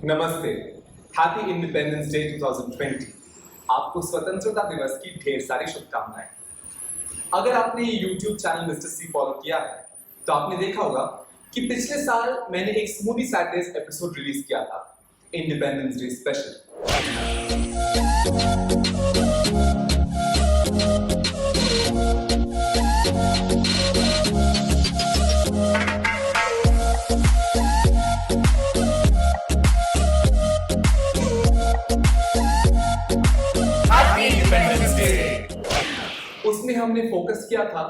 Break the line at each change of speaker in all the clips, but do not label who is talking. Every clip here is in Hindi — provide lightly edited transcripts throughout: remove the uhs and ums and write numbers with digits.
नमस्ते। Happy independence day 2020। आपको स्वतंत्रता दिवस की ढेर सारी शुभकामनाएं। अगर आपने ये YouTube चैनल मिस्टर सी फॉलो किया है तो आपने देखा होगा कि पिछले साल मैंने एक स्मूदी सैटरडेज एपिसोड रिलीज किया था, इंडिपेंडेंस डे स्पेशल। उसमें हमने फोकस किया था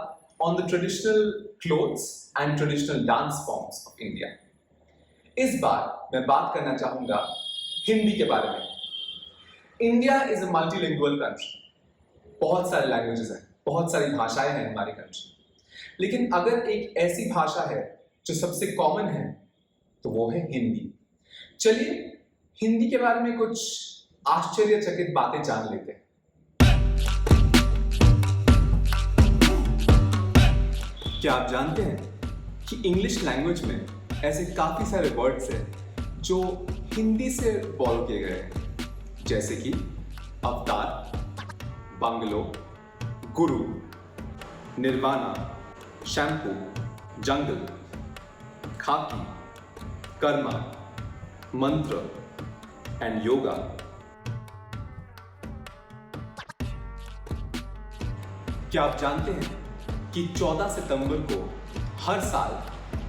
on the traditional clothes and traditional dance forms of India. इस बार मैं बात करना चाहूंगा हिंदी के बारे में। India is a multilingual country. बहुत सारे लैंग्वेजेस हैं, बहुत सारी भाषाएं हैं हमारी कंट्री। लेकिन अगर एक ऐसी भाषा है जो सबसे कॉमन है तो वो है हिंदी। चलिए हिंदी के बारे में कुछ आश्चर्यचकित बातें जान लेते हैं। क्या आप जानते हैं कि इंग्लिश लैंग्वेज में ऐसे काफी सारे वर्ड्स हैं जो हिंदी से फॉलो किए गए हैं, जैसे कि अवतार, बंगलो, गुरु, निर्वाणा, शैम्पू, जंगल, खाकी, कर्मा, मंत्र एंड योगा। क्या आप जानते हैं कि 14 सितंबर को हर साल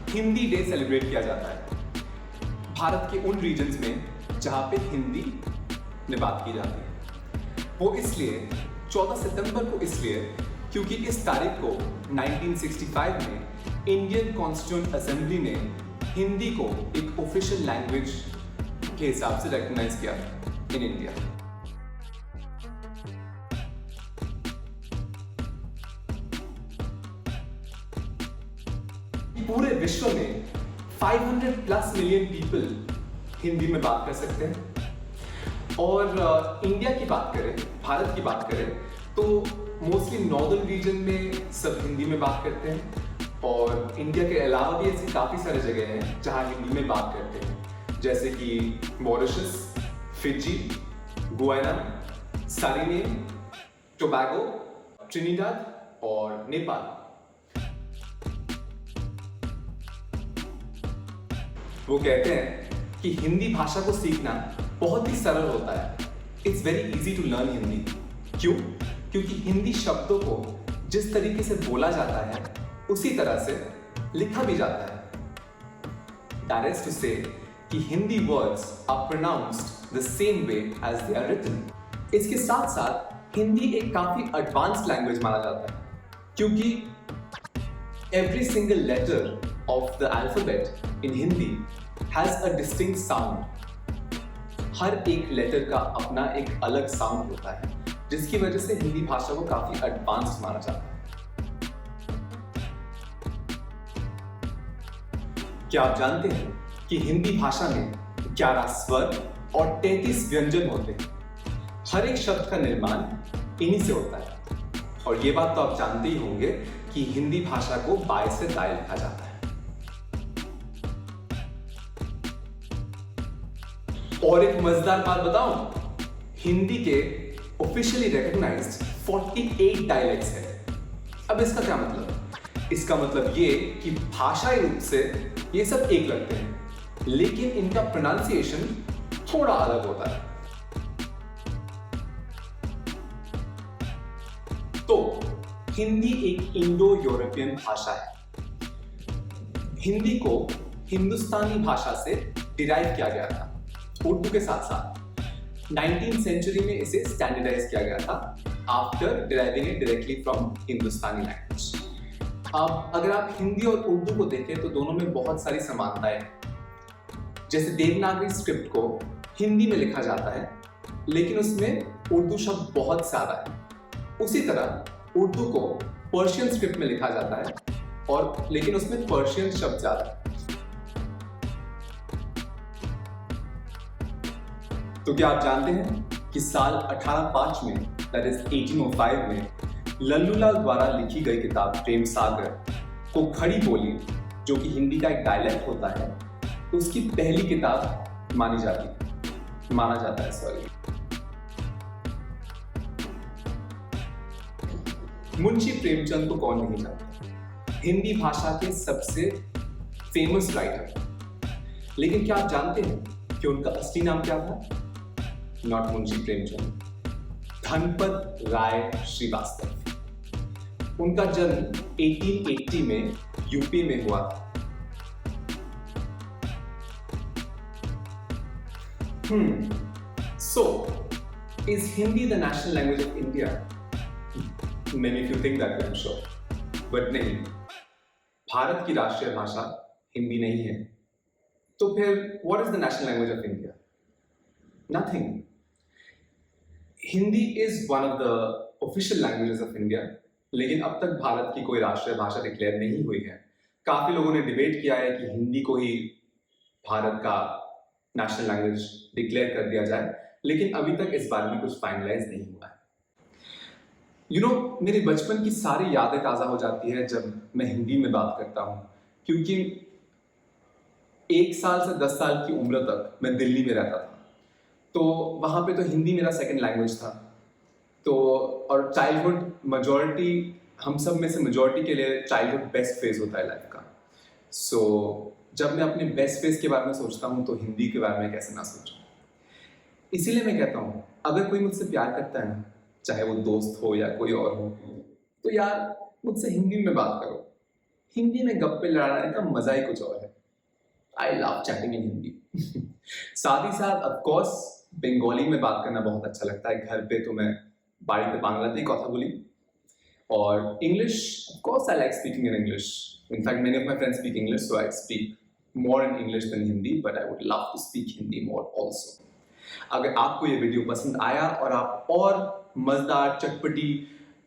हिंदी डे सेलिब्रेट किया जाता है भारत के उन रीजन्स में जहां पे हिंदी में बात की जाती है। वो इसलिए 14 सितंबर को इसलिए क्योंकि इस तारीख को 1965 में इंडियन कॉन्स्टिट्यूएंट असेंबली ने हिंदी को एक ऑफिशियल लैंग्वेज के हिसाब से रिकॉग्नाइज किया इन इंडिया। पूरे विश्व में 500 प्लस मिलियन पीपल हिंदी में बात कर सकते हैं। और इंडिया की बात करें, भारत की बात करें तो मोस्टली नॉर्दर्न रीजन में सब हिंदी में बात करते हैं। और इंडिया के अलावा भी ऐसी काफ़ी सारी जगह हैं जहां हिंदी में बात करते हैं, जैसे कि Mauritius, Fiji, Guyana, Suriname, Tobago, Trinidad और नेपाल। वो कहते हैं कि हिंदी भाषा को सीखना बहुत ही सरल होता है। It's very easy to learn Hindi. क्यों? क्योंकि हिंदी शब्दों को जिस तरीके से बोला जाता है उसी तरह से लिखा भी जाता है। दैट इज टू से कि Hindi words are pronounced the same way as they are written. इसके साथ साथ हिंदी एक काफी एडवांस्ड लैंग्वेज माना जाता है, क्योंकि every single letter of the alphabet in Hindi has a distinct sound। हर एक लेटर का अपना एक अलग साउंड होता है, जिसकी वजह से हिंदी भाषा को काफी एडवांस्ड माना जाता है। क्या आप जानते हैं कि हिंदी भाषा में 11 स्वर और 33 व्यंजन होते हैं। हर एक शब्द का निर्माण इन्हीं से होता है। और ये बात तो आप जानते ही होंगे कि हिंदी भाषा को बाय से दाएं लिखा जाता है। और एक मजेदार बात बताऊं, हिंदी के ऑफिशियली रिकॉग्नाइज्ड 48 डायलेक्ट्स हैं। अब इसका क्या मतलब? इसका मतलब ये कि भाषाई रूप से ये सब एक लगते हैं, लेकिन इनका प्रोनाउंसिएशन थोड़ा अलग होता है। तो हिंदी एक इंडो यूरोपियन भाषा है। हिंदी को हिंदुस्तानी भाषा से डिराइव किया गया था उर्दू के साथ साथ। 19th सेंचुरी में इसे स्टैंडर्डाइज किया गया था after deriving it directly from Hindustani language. अब अगर आप हिंदी और उर्दू को देखें तो दोनों में बहुत सारी समानताएं हैं। जैसे देवनागरी स्क्रिप्ट को हिंदी में लिखा जाता है, लेकिन उसमें उर्दू शब्द बहुत ज्यादा है। उसी तरह उर्दू को पर्शियन स्क्रिप्ट में लिखा जाता है, और लेकिन उसमें पर्शियन शब्द ज्यादा है। तो क्या आप जानते हैं कि साल 1805 में, दैट इज 1805 में, लल्लूलाल द्वारा लिखी गई किताब प्रेम सागर को खड़ी बोली, जो कि हिंदी का एक डायलेक्ट होता है, उसकी पहली किताब मानी जाती है, माना जाता है, सॉरी। मुंशी प्रेमचंद को कौन नहीं जानता, हिंदी भाषा के सबसे फेमस राइटर। लेकिन क्या आप जानते हैं कि उनका असली नाम क्या था? नॉट मुंशी प्रेमचंद, धनपत राय श्रीवास्तव। उनका जन्म 1880 में यूपी में हुआ था। So, is Hindi the national language of India? Many of you think that, I'm sure. But नहीं, भारत की राष्ट्रीय भाषा हिंदी नहीं है। तो फिर what is the national language of India? Nothing. Hindi is one of the official languages of India, लेकिन अब तक भारत की कोई राष्ट्रीय भाषा डिक्लेयर नहीं हुई है। काफी लोगों ने डिबेट किया है कि हिंदी को ही भारत का नेशनल लैंग्वेज डिक्लेयर कर दिया जाए, लेकिन अभी तक इस बारे में कुछ फाइनलाइज नहीं हुआ है। मेरे बचपन की सारी यादें ताज़ा हो जाती है जब मैं हिंदी में बात करता हूँ, क्योंकि 1 साल से 10 साल की उम्र तक मैं दिल्ली में रहता था, तो वहाँ पे तो हिंदी मेरा सेकंड लैंग्वेज था। तो और चाइल्डहुड मेजॉरिटी, हम सब में से मेजॉरिटी के लिए चाइल्डहुड बेस्ट फेज होता है लाइफ का। सो जब मैं अपने बेस्ट फेज के बारे में सोचता हूँ तो हिंदी के बारे में कैसे ना सोचूं। इसीलिए मैं कहता हूँ, अगर कोई मुझसे प्यार करता है ना, चाहे वो दोस्त हो या कोई और हो, तो यार मुझसे हिंदी में बात करो। हिंदी में गप्पे लड़ाने का मजा ही कुछ और है। आई लव चैटिंग इन हिंदी। साथ ही साथ ऑफकोर्स बंगाली में बात करना बहुत अच्छा लगता है। घर पे तो मैं बाड़ीते बांग्लाते কথা বলি, और English of course I like speaking in English. In fact, many of my friends speak English, so I speak more in English than Hindi, but I would love to speak Hindi more also. अगर आपको ये वीडियो पसंद आया और आप और मज़ेदार चटपटी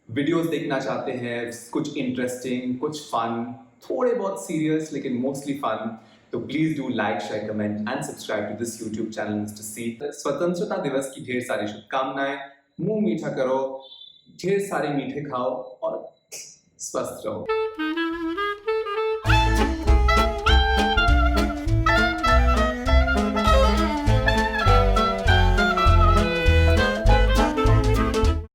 वीडियोस देखना चाहते हैं, कुछ इंटरेस्टिंग, कुछ फन, थोड़े बहुत सीरियस लेकिन मोस्टली फन, तो please do like, share, comment and subscribe to this YouTube channel Mister C. स्वतंत्रता दिवस की ढेर सारी शुभकामनाएं। मुंह मीठा करो, ढेर सारे मीठे खाओ और स्वस्थ रहो।